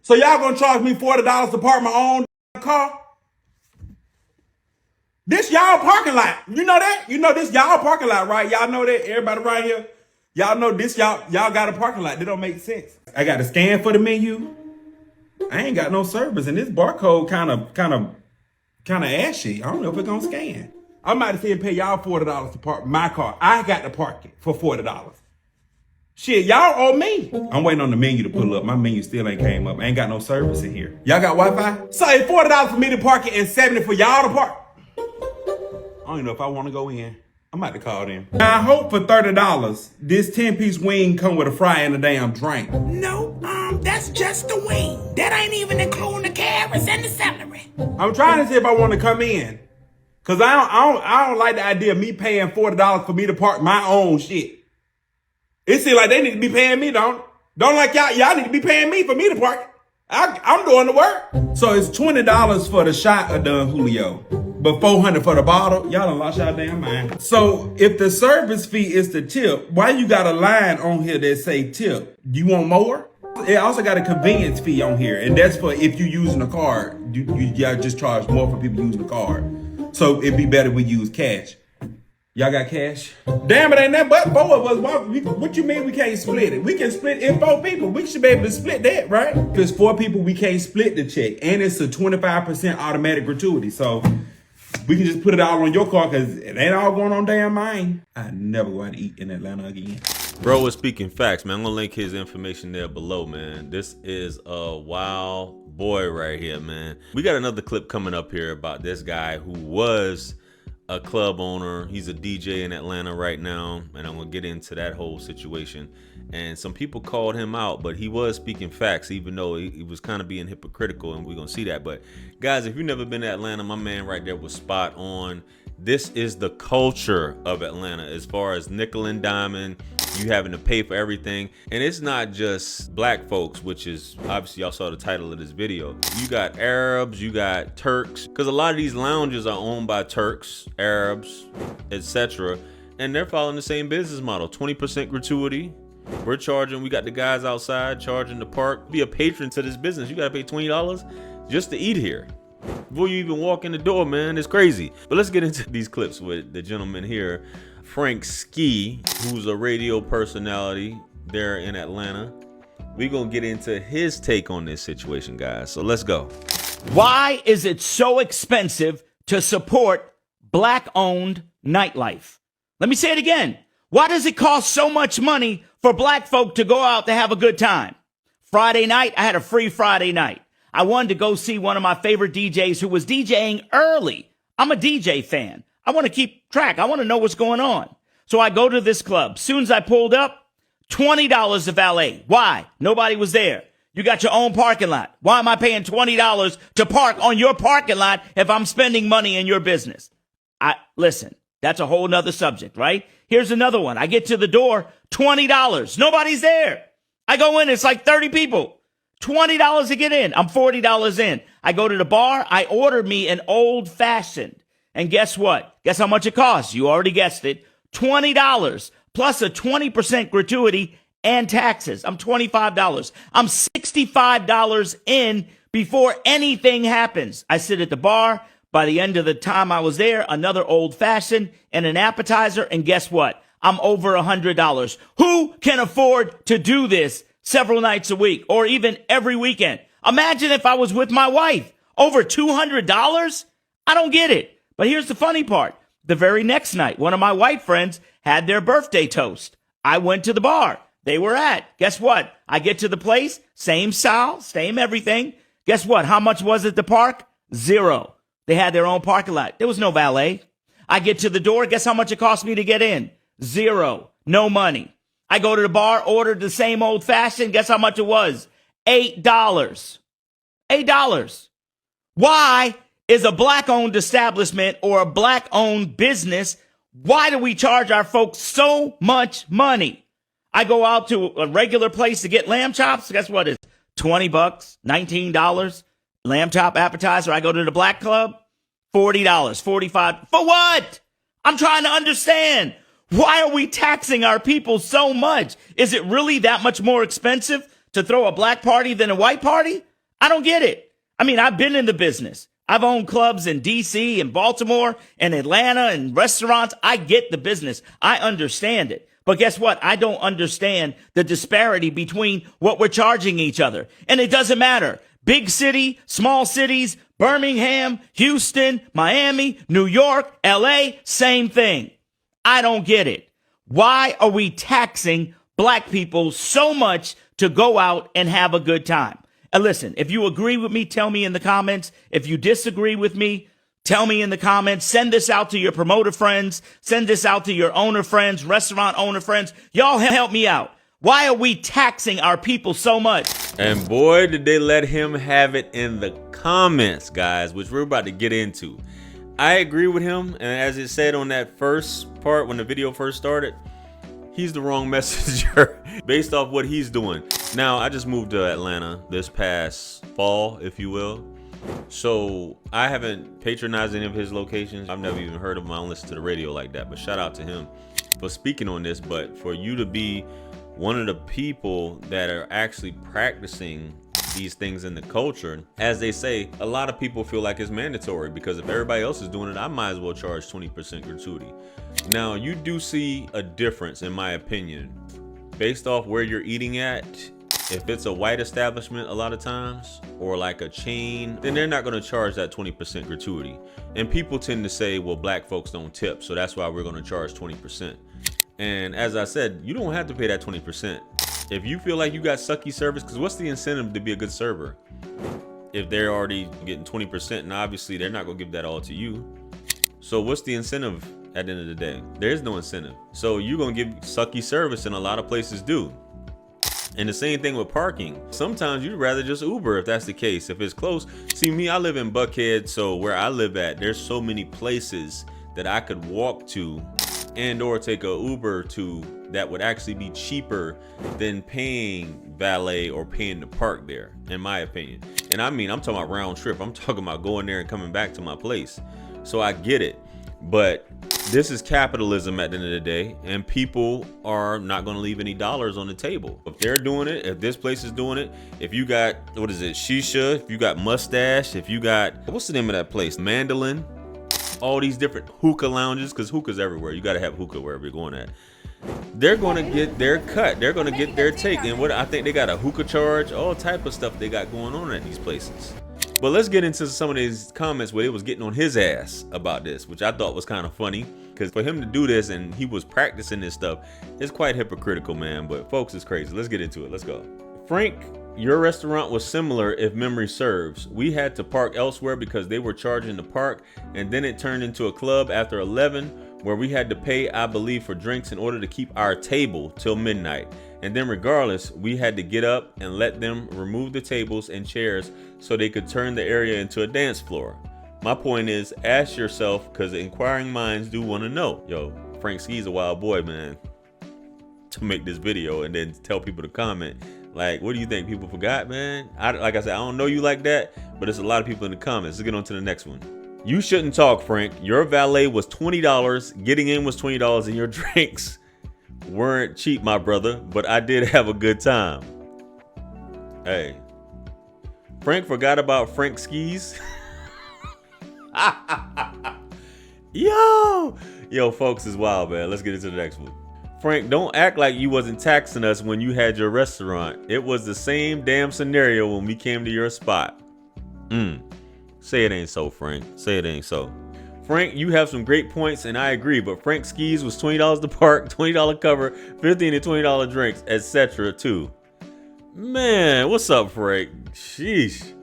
So y'all gonna charge me $40 to park my own car? This y'all parking lot. You know that? You know this y'all parking lot, right? Y'all know that? Everybody right here? Y'all know this y'all got a parking lot. That don't make sense. I got to scan for the menu. I ain't got no service, and this barcode kind of ashy. I don't know if it's gonna scan. I'm about to say pay y'all $40 to park my car. I got to park it for $40. Shit, y'all owe me. I'm waiting on the menu to pull up. My menu still ain't came up. I ain't got no service in here. Y'all got Wi-Fi? So it's $40 for me to park it and $70 for y'all to park. I don't even know if I want to go in. I'm about to call them. I hope for $30, this 10-piece wing come with a fry and a damn drink. No, that's just the wing. That ain't even including the carrots and the celery. I'm trying to see if I want to come in. Cause I don't like the idea of me paying $40 for me to park my own shit. It seems like they need to be paying me, don't like y'all need to be paying me for me to park. I'm doing the work. So it's $20 for the shot of Don Julio, but $400 for the bottle. Y'all done lost y'all damn mind. So if the service fee is the tip, why you got a line on here that say tip? You want more? It also got a convenience fee on here, and that's for if you using a card. Y'all just charge more for people using the card. So it'd be better if we use cash. Y'all got cash? Damn, it ain't that but 4 of us. What you mean we can't split it? We can split it 4 people. We should be able to split that, right? If it's 4 people, we can't split the check. And it's a 25% automatic gratuity. So we can just put it all on your car because it ain't all going on damn mine. I never go out to eat in Atlanta again. Bro is speaking facts, man. I'm gonna link his information there below, man. This is a wild boy right here, man. We got another clip coming up here about this guy who was a club owner. He's a DJ in Atlanta right now, and I'm gonna get into that whole situation. And some people called him out, but he was speaking facts, even though he was kind of being hypocritical, and we're gonna see that. But guys, if you've never been to Atlanta, my man right there was spot on. This is the culture of Atlanta as far as nickel and diamond, you having to pay for everything. And it's not just black folks, which is obviously y'all saw the title of this video. You got Arabs, you got Turks, because a lot of these lounges are owned by Turks, Arabs, etc. And they're following the same business model. 20% gratuity. We got the guys outside charging the park. Be a patron to this business. You gotta pay $20 just to eat here. Before you even walk in the door, man, it's crazy. But let's get into these clips with the gentleman here, Frank Ski, who's a radio personality there in Atlanta. We're gonna get into his take on this situation, guys. So let's go. Why is it so expensive to support black-owned nightlife? Let me say it again. Why does it cost so much money for black folk to go out to have a good time? Friday night, I had a free Friday night. I wanted to go see one of my favorite DJs who was DJing early. I'm a DJ fan. I want to keep track. I want to know what's going on. So I go to this club. Soon as I pulled up, $20 to valet. Why? Nobody was there. You got your own parking lot. Why am I paying $20 to park on your parking lot if I'm spending money in your business? Listen, that's a whole nother subject, right? Here's another one. I get to the door, $20. Nobody's there. I go in, it's like 30 people. $20 to get in. I'm $40 in. I go to the bar. I order me an old fashioned. And guess what? Guess how much it costs? You already guessed it. $20 plus a 20% gratuity and taxes. I'm $25. I'm $65 in before anything happens. I sit at the bar. By the end of the time I was there, another old fashioned and an appetizer. And guess what? I'm over $100. Who can afford to do this several nights a week or even every weekend? Imagine if I was with my wife. Over $200? I don't get it. But here's the funny part. The very next night, one of my white friends had their birthday toast. I went to the bar they were at. Guess what? I get to the place, same style, same everything. Guess what? How much was it to park? $0. They had their own parking lot. There was no valet. I get to the door. Guess how much it cost me to get in? $0. No money. I go to the bar, ordered the same old fashioned. Guess how much it was? $8. $8. Why is a black-owned establishment or a black-owned business, why do we charge our folks so much money? I go out to a regular place to get lamb chops. Guess what? It's $20, $19. Lamb chop appetizer. I go to the black club, $40, $45. For what? I'm trying to understand. Why are we taxing our people so much? Is it really that much more expensive to throw a black party than a white party? I don't get it. I mean, I've been in the business. I've owned clubs in DC and Baltimore and Atlanta and restaurants. I get the business. I understand it. But guess what? I don't understand the disparity between what we're charging each other. And it doesn't matter. Big city, small cities, Birmingham, Houston, Miami, New York, LA, same thing. I don't get it. Why are we taxing black people so much to go out and have a good time? And listen, if you agree with me, tell me in the comments. If you disagree with me, tell me in the comments. Send this out to your promoter friends. Send this out to your owner friends, restaurant owner friends. Y'all help me out. Why are we taxing our people so much? And boy, did they let him have it in the comments, guys, which we're about to get into. I agree with him. And as it said on that first part, when the video first started, he's the wrong messenger based off what he's doing. Now, I just moved to Atlanta this past fall, if you will. So I haven't patronized any of his locations. I've never even heard of him. I don't listen to the radio like that, but shout out to him for speaking on this. But for you to be one of the people that are actually practicing these things in the culture, as they say, a lot of people feel like it's mandatory because if everybody else is doing it, I might as well charge 20% gratuity. Now, you do see a difference, in my opinion, based off where you're eating at. If it's a white establishment, a lot of times, or like a chain, then they're not going to charge that 20% gratuity. And people tend to say, well, black folks don't tip, so that's why we're going to charge 20%. And as I said, you don't have to pay that 20%. If you feel like you got sucky service, because what's the incentive to be a good server? If they're already getting 20%, and obviously they're not going to give that all to you. So what's the incentive at the end of the day? There's no incentive. So you're going to give sucky service, and a lot of places do. And the same thing with parking. Sometimes you'd rather just Uber if that's the case, if it's close. See, me, I live in Buckhead, so where I live at, there's so many places that I could walk to and or take a Uber to that would actually be cheaper than paying valet or paying to park there, in my opinion. And I mean, I'm talking about round trip. I'm talking about going there and coming back to my place. So I get it. But this is capitalism at the end of the day, and people are not going to leave any dollars on the table. If they're doing it, if this place is doing it, if you got, what is it, Shisha, if you got Mustache, if you got, what's the name of that place? Mandolin, all these different hookah lounges, because hookah's everywhere. You got to have hookah wherever you're going at. They're going to get their cut. They're going to get their take. And what I think they got a hookah charge, all type of stuff they got going on at these places. But let's get into some of these comments where they was getting on his ass about this, which I thought was kind of funny, because for him to do this and he was practicing this stuff, it's quite hypocritical, man. But folks, it's crazy. Let's get into it. Let's go. Frank, your restaurant was similar if memory serves. We had to park elsewhere because they were charging to park, and then it turned into a club after 11 where we had to pay, I believe, for drinks in order to keep our table till midnight. And then regardless, we had to get up and let them remove the tables and chairs so they could turn the area into a dance floor. My point is, ask yourself, because inquiring minds do want to know. Yo, Frank Ski's a wild boy, man, to make this video and then tell people to comment. Like, what do you think? People forgot, man? Like I said, I don't know you like that, but there's a lot of people in the comments. Let's get on to the next one. You shouldn't talk, Frank. Your valet was $20. Getting in was $20, and your drinks weren't cheap, my brother, but I did have a good time. Hey, Frank forgot about Frank Skis. Yo, folks, is wild, man. Let's get into the next one. Frank, don't act like you wasn't taxing us when you had your restaurant. It was the same damn scenario when we came to your spot. Say it ain't so, Frank. Say it ain't so. Frank, you have some great points, and I agree, but Frank Skis was $20 to park, $20 cover, $15 to $20 drinks, etc. too. Man, what's up, Frank? Sheesh.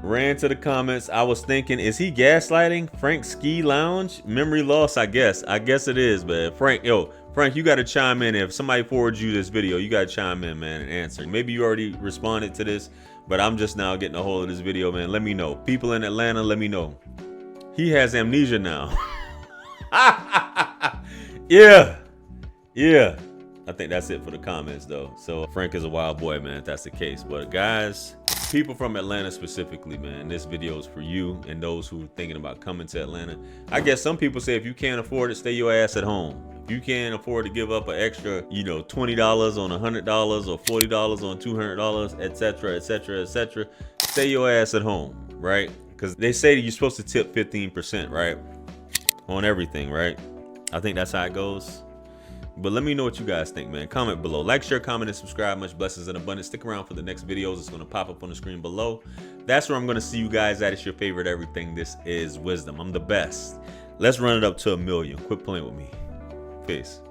Ran to the comments. I was thinking, is he gaslighting? Frank Ski Lounge? Memory loss, I guess. I guess it is, man. Frank, you got to chime in. If somebody forwards you this video, you got to chime in, man, and answer. Maybe you already responded to this, but I'm just now getting a hold of this video, man. Let me know. People in Atlanta, let me know. He has amnesia now. Yeah. I think that's it for the comments, though. So Frank is a wild boy, man, if that's the case. But guys, people from Atlanta specifically, man, this video is for you and those who are thinking about coming to Atlanta. I guess some people say if you can't afford it, stay your ass at home. If you can't afford to give up an extra, you know, $20 on $100 or $40 on $200, etc., etc., etc., stay your ass at home, right? Because they say that you're supposed to tip 15%, right? On everything, right? I think that's how it goes. But let me know what you guys think, man. Comment below. Like, share, comment, and subscribe. Much blessings and abundance. Stick around for the next videos. It's going to pop up on the screen below. That's where I'm going to see you guys at. It's your favorite everything. This is Wisdom. I'm the best. Let's run it up to 1 million. Quit playing with me. Peace.